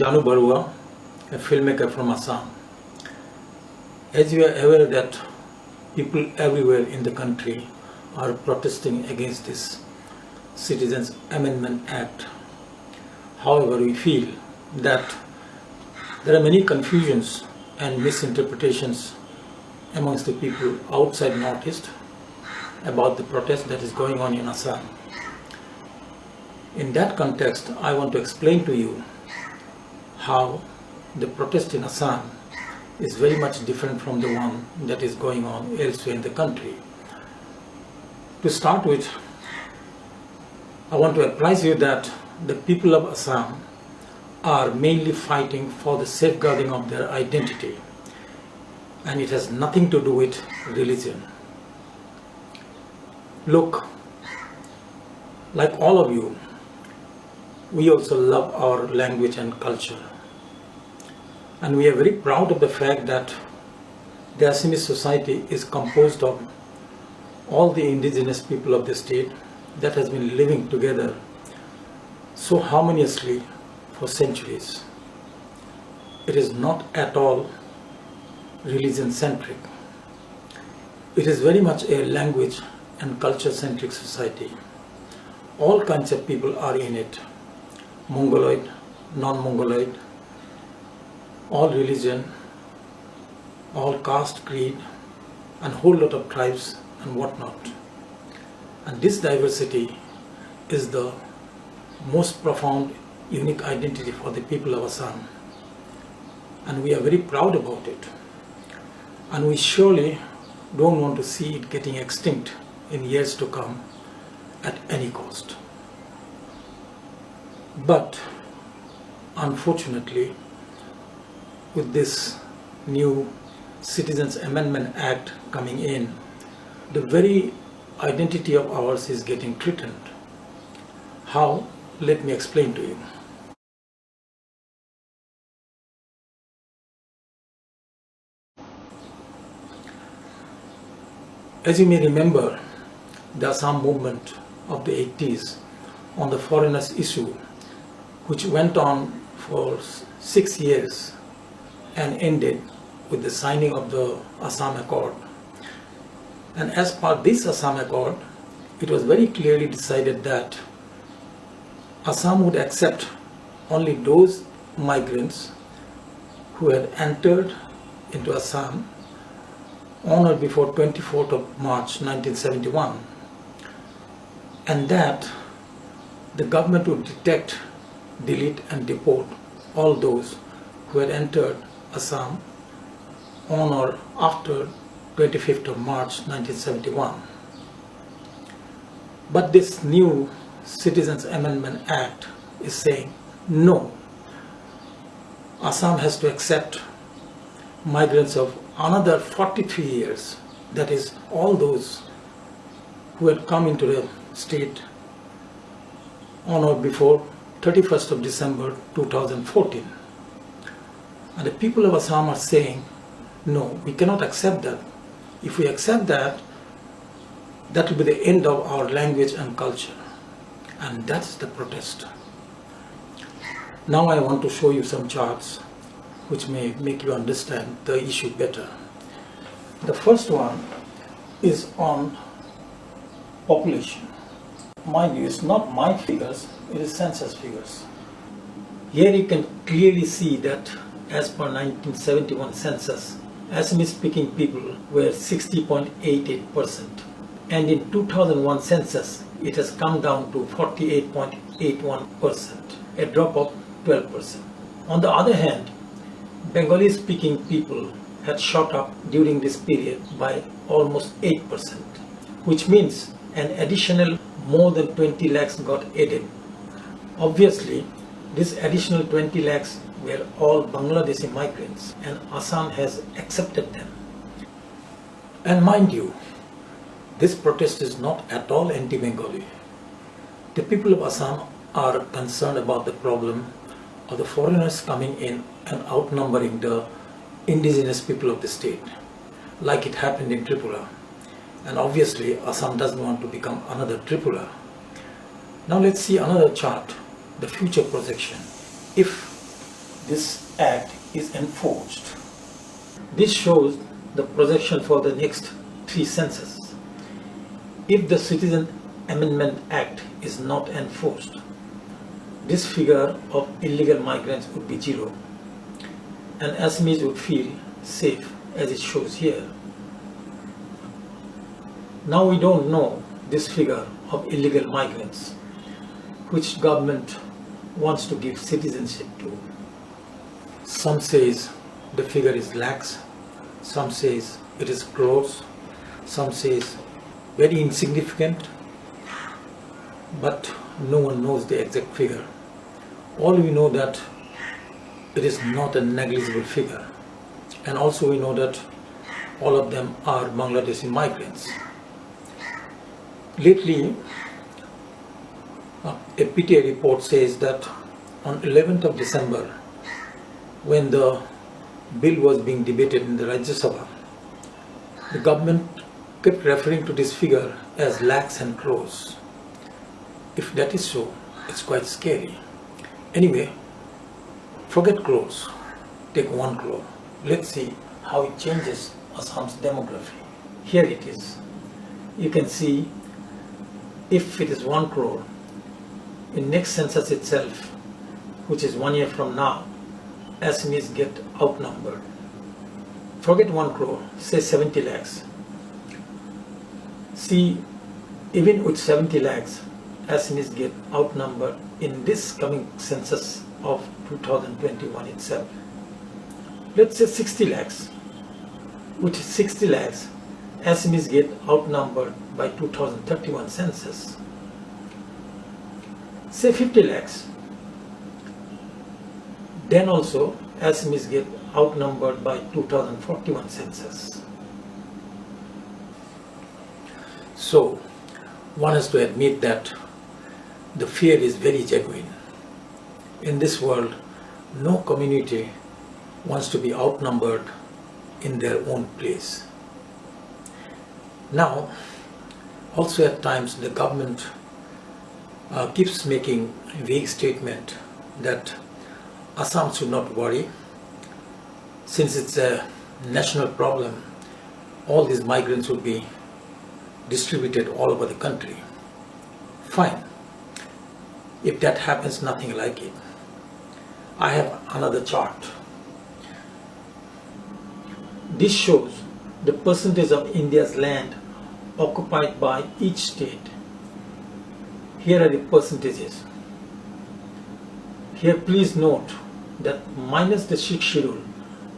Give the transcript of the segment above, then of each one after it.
JAHNU BARUA, a filmmaker from Assam. As you are aware that people everywhere in the country are protesting against this Citizens Amendment Act. However, we feel that there are many confusions and misinterpretations amongst the people outside Northeast about the protest that is going on in Assam. In that context, I want to explain to you how the protest in Assam is very much different from the one that is going on elsewhere in the country. To start with, I want to apprise you that the people of Assam are mainly fighting for the safeguarding of their identity, and it has nothing to do with religion. Look, like all of you, we also love our language and culture, and we are very proud of the fact that the Assamese society is composed of all the indigenous people of the state that has been living together so harmoniously for centuries. It is not at all religion-centric. It is very much a language and culture-centric society. All kinds of people are in it. Mongoloid, non-Mongoloid, all religion, all caste, creed, and whole lot of tribes and whatnot. And this diversity is the most profound, unique identity for the people of Assam. And we are very proud about it. And we surely don't want to see it getting extinct in years to come at any cost. But unfortunately, with this new Citizens Amendment Act coming in, the very identity of ours is getting threatened. How? Let me explain to you. As you may remember, the Assam movement of the 80s on the foreigners issue, which went on for 6 years and ended with the signing of the Assam Accord. And as per this Assam Accord, it was very clearly decided that Assam would accept only those migrants who had entered into Assam on or before 24th of March 1971, and that the government would detect, delete and deport all those who had entered Assam on or after 25th of March 1971. But this new Citizens Amendment Act is saying no. Assam has to accept migrants of another 43 years, that is all those who had come into the state on or before 31st of December 2014. And the people of Assam are saying, no, we cannot accept that. If we accept that, that will be the end of our language and culture. And that's the protest. Now I want to show you some charts which may make you understand the issue better. The first one is on population. Mind you, it's not my figures, it is census figures. Here you can clearly see that as per 1971 census, Assamese speaking people were 60.88%. And in 2001 census, it has come down to 48.81%, a drop of 12%. On the other hand, Bengali speaking people had shot up during this period by almost 8%, which means an additional more than 20 lakhs got added. Obviously, this additional 20 lakhs were all Bangladeshi migrants, and Assam has accepted them. And mind you, this protest is not at all anti-Bengali. The people of Assam are concerned about the problem of the foreigners coming in and outnumbering the indigenous people of the state, like it happened in Tripura. And obviously, Assam doesn't want to become another Tripura. Now let's see another chart, the future projection. If this act is enforced. This shows the projection for the next 3 censuses. If the Citizen Amendment Act is not enforced, this figure of illegal migrants would be 0, and Assamese would feel safe as it shows here. Now we don't know this figure of illegal migrants, which government wants to give citizenship to. Some says the figure is lakhs, some says it is crores, some says very insignificant, but no one knows the exact figure. All we know that it is not a negligible figure, and also we know that all of them are Bangladeshi migrants. Lately, a PTA report says that on 11th of December, when the bill was being debated in the Rajya Sabha, the government kept referring to this figure as lakhs and crores. If that is so, it's quite scary. Anyway, forget crores, take 1 crore. Let's see how it changes Assam's demography. Here it is. You can see if it is 1 crore, in next census itself, which is 1 year from now, Assamese get outnumbered. Forget 1 crore, say 70 lakhs. See, even with 70 lakhs, Assamese get outnumbered in this coming census of 2021 itself. Let's say 60 lakhs. With 60 lakhs, Assamese get outnumbered by 2031 census. Say 50 lakhs. Then also Assamese get outnumbered by 2041 census. So one has to admit that the fear is very genuine. In this world, no community wants to be outnumbered in their own place. Now, also at times the government keeps making a vague statement that Assam should not worry, since it's a national problem, all these migrants will be distributed all over the country. Fine. If that happens, nothing like it. I have another chart. This shows the percentage of India's land occupied by each state. Here are the percentages. Here please note that minus the Sikh schedule,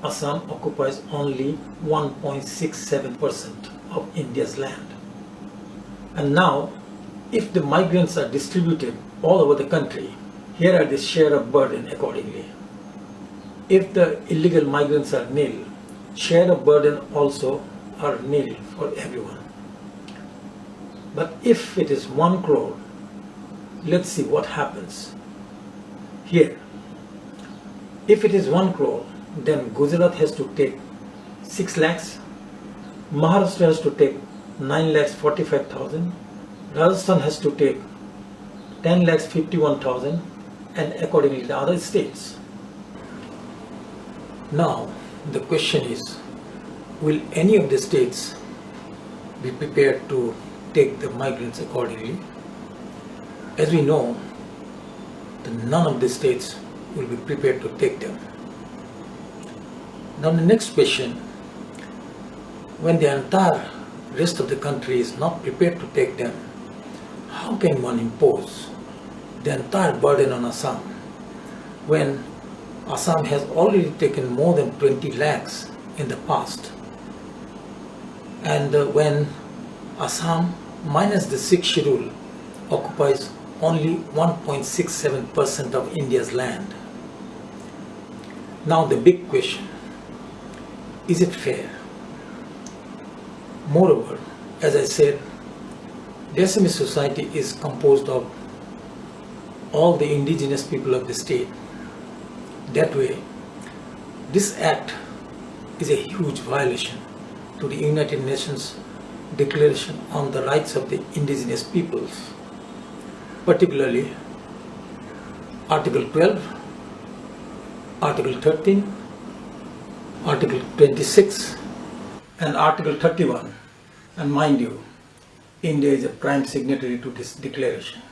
Assam occupies only 1.67% of India's land. And now, if the migrants are distributed all over the country, here are the share of burden accordingly. If the illegal migrants are nil, share of burden also are nil for everyone. But if it is 1 crore, let's see what happens. Here, if it is 1 crore, then Gujarat has to take 6 lakhs, Maharashtra has to take 9 lakhs 45,000, Rajasthan has to take 10 lakhs 51,000, and accordingly the other states. Now the question is, will any of the states be prepared to take the migrants accordingly? As we know, none of the states will be prepared to take them. Now the next question, when the entire rest of the country is not prepared to take them, how can one impose the entire burden on Assam when Assam has already taken more than 20 lakhs in the past, and when Assam minus the Sikh schedule occupies only 1.67% of India's land? Now the big question, is it fair? Moreover, as I said, the Assamese society is composed of all the indigenous people of the state. That way, this act is a huge violation to the United Nations Declaration on the Rights of the Indigenous Peoples, particularly Article 12, Article 13, Article 26 and Article 31. And mind you, India is a prime signatory to this declaration.